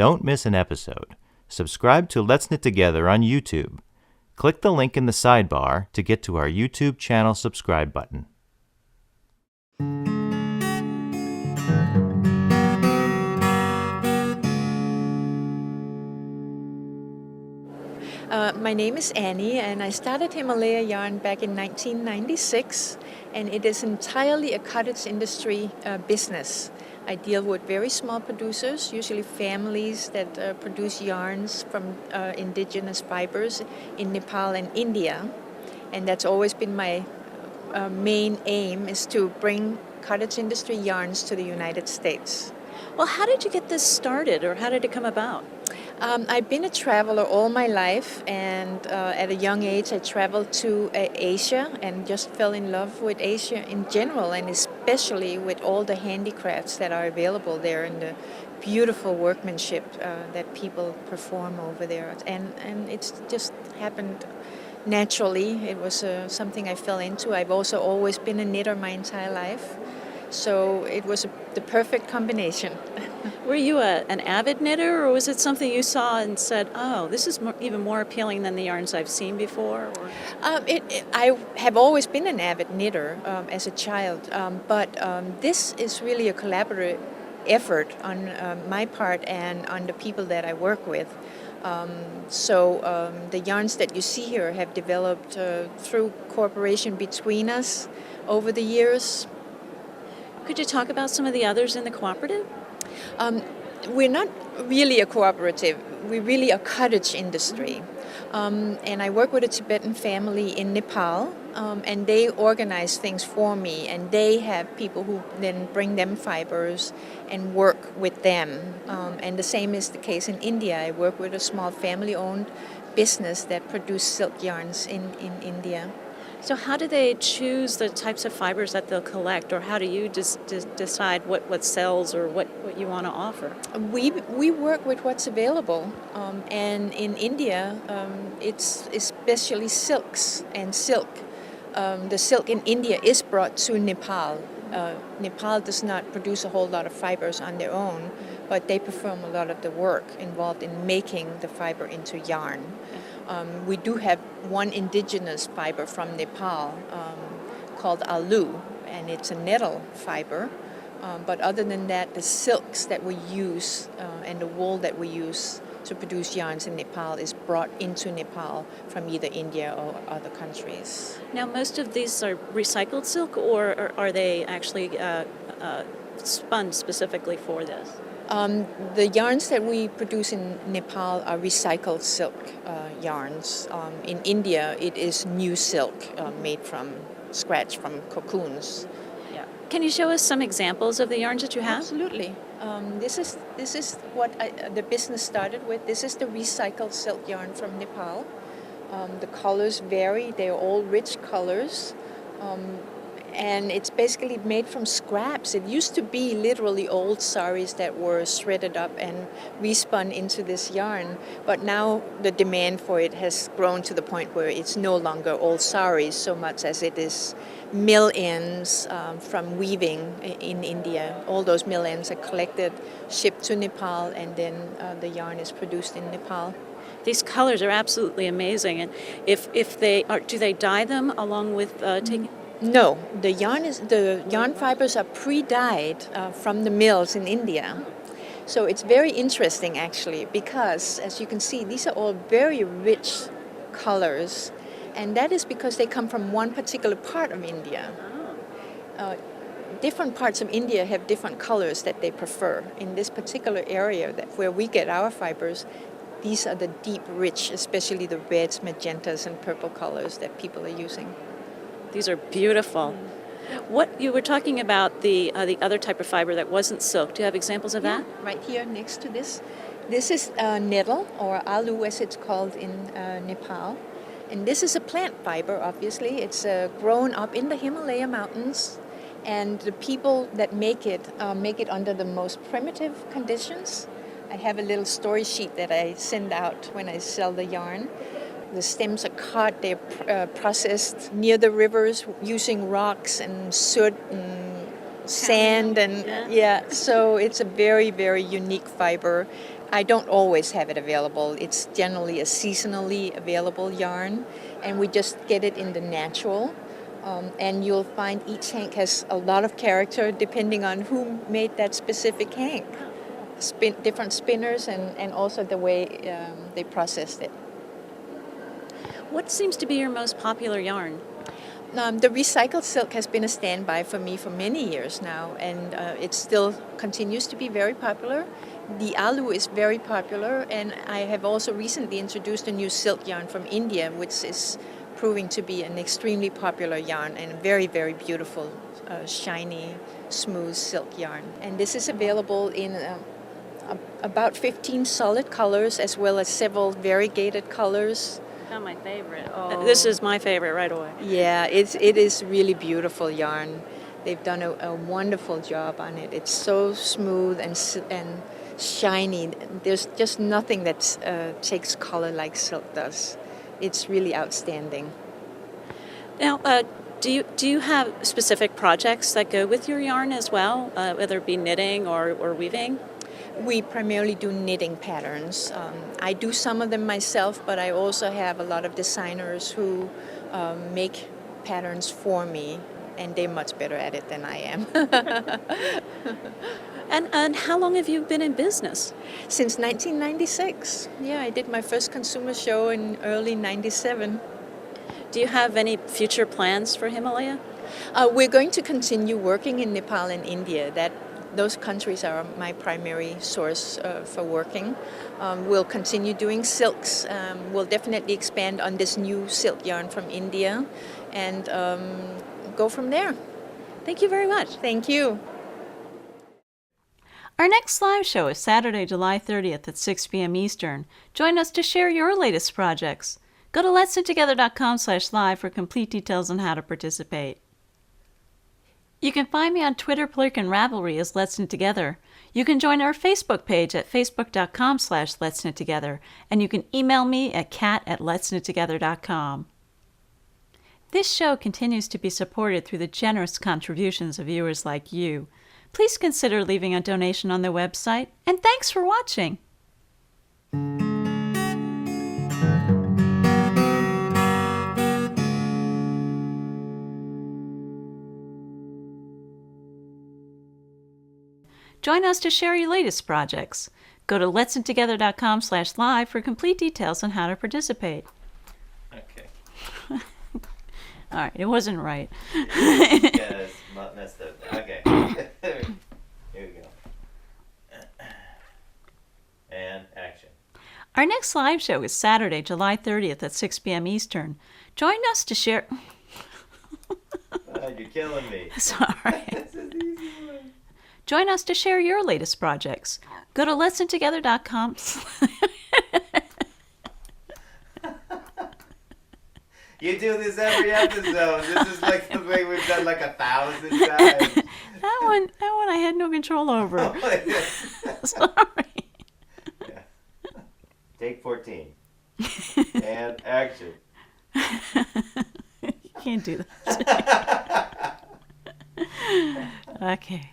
don't miss an episode, subscribe to Let's Knit Together on YouTube. Click the link in the sidebar to get to our YouTube channel subscribe button. My name is Annie, and I started Himalaya Yarn back in 1996, and it is entirely a cottage industry business. I deal with very small producers, usually families that produce yarns from indigenous fibers in Nepal and India, and that's always been my main aim, is to bring cottage industry yarns to the United States. Well, how did you get this started, or how did it come about? I've been a traveler all my life, and at a young age I traveled to Asia and just fell in love with Asia in general, and especially with all the handicrafts that are available there and the beautiful workmanship that people perform over there. And it's just happened naturally. It was something I fell into. I've also always been a knitter my entire life, so it was the perfect combination. Were you an avid knitter, or was it something you saw and said, oh, this is even more appealing than the yarns I've seen before? I have always been an avid knitter as a child, but this is really a collaborative effort on my part and on the people that I work with. So the yarns that you see here have developed through cooperation between us over the years. Could you talk about some of the others in the cooperative? We're not really a cooperative. We're really a cottage industry. And I work with a Tibetan family in Nepal, and they organize things for me, and they have people who then bring them fibers and work with them. And the same is the case in India. I work with a small family-owned business that produces silk yarns in India. So how do they choose the types of fibers that they'll collect, or how do you decide what sells or what you want to offer? We work with what's available, and in India it's especially silks and silk. The silk in India is brought to Nepal. Nepal does not produce a whole lot of fibers on their own, but they perform a lot of the work involved in making the fiber into yarn. We do have one indigenous fiber from Nepal called Aloo, and it's a nettle fiber. But other than that, the silks that we use and the wool that we use to produce yarns in Nepal is brought into Nepal from either India or other countries. Now, most of these are recycled silk, or are they actually spun specifically for this? The yarns that we produce in Nepal are recycled silk yarns. In India, it is new silk made from scratch from cocoons. Yeah. Can you show us some examples of the yarns that you have? Absolutely. This is what the business started with. This is the recycled silk yarn from Nepal. The colors vary. They're all rich colors. And it's basically made from scraps. It used to be literally old saris that were shredded up and respun into this yarn. But now the demand for it has grown to the point where it's no longer old saris so much as it is mill ends from weaving in India. All those mill ends are collected, shipped to Nepal, and then the yarn is produced in Nepal. These colors are absolutely amazing. And if they are, do they dye them along with taking? No, the yarn fibers are pre-dyed from the mills in India. So it's very interesting actually, because as you can see, these are all very rich colors, and that is because they come from one particular part of India. Different parts of India have different colors that they prefer. In this particular area where we get our fibers, these are the deep, rich, especially the reds, magentas, and purple colors that people are using. These are beautiful. What you were talking about the other type of fiber that wasn't silk. Do you have examples of that? Right here next to this. This is nettle, or aloo as it's called in Nepal. And this is a plant fiber, obviously. It's grown up in the Himalaya mountains. And the people that make it under the most primitive conditions. I have a little story sheet that I send out when I sell the yarn. The stems are cut, they're processed near the rivers using rocks and soot and sand and so it's a very, very unique fiber. I don't always have it available. It's generally a seasonally available yarn, and we just get it in the natural. And you'll find each hank has a lot of character depending on who made that specific hank. Different spinners and also the way they processed it. What seems to be your most popular yarn? The recycled silk has been a standby for me for many years now, and it still continues to be very popular. The Aloo is very popular, and I have also recently introduced a new silk yarn from India, which is proving to be an extremely popular yarn and very, very beautiful, shiny, smooth silk yarn. And this is available in about 15 solid colors as well as several variegated colors. Not my favorite. Oh. This is my favorite right away. Yeah, it is really beautiful yarn. They've done a wonderful job on it. It's so smooth and shiny. There's just nothing that takes color like silk does. It's really outstanding. Now, do you have specific projects that go with your yarn as well, whether it be knitting or weaving? We primarily do knitting patterns. I do some of them myself, but I also have a lot of designers who make patterns for me, and they're much better at it than I am. And how long have you been in business? Since 1996. Yeah, I did my first consumer show in early 97. Do you have any future plans for Himalaya? We're going to continue working in Nepal and India. Those countries are my primary source for working. We'll continue doing silks. We'll definitely expand on this new silk yarn from India and go from there. Thank you very much. Thank you. Our next live show is Saturday, July 30th at 6 p.m. Eastern. Join us to share your latest projects. Go to letsknittogether.com/live for complete details on how to participate. You can find me on Twitter, Plurk, and Ravelry as Let's Knit Together. You can join our Facebook page at facebook.com/letsknittogether, and you can email me at cat@letsknittogether.com. This show continues to be supported through the generous contributions of viewers like you. Please consider leaving a donation on the website, and thanks for watching. Join us to share your latest projects. Go to letsknittogether.com/live for complete details on how to participate. Okay. All right, it wasn't right. Yeah, it's not messed up. Okay. Here we go. And action. Our next live show is Saturday, July 30th at 6 p.m. Eastern. Join us to share... You're killing me. Sorry. This is the easy one. Join us to share your latest projects. Go to letsknittogether.com. You do this every episode. This is like something we've done like 1,000 times. That one I had no control over. Oh, yeah. Sorry. Yeah. Take 14. And action. You can't do that. Okay.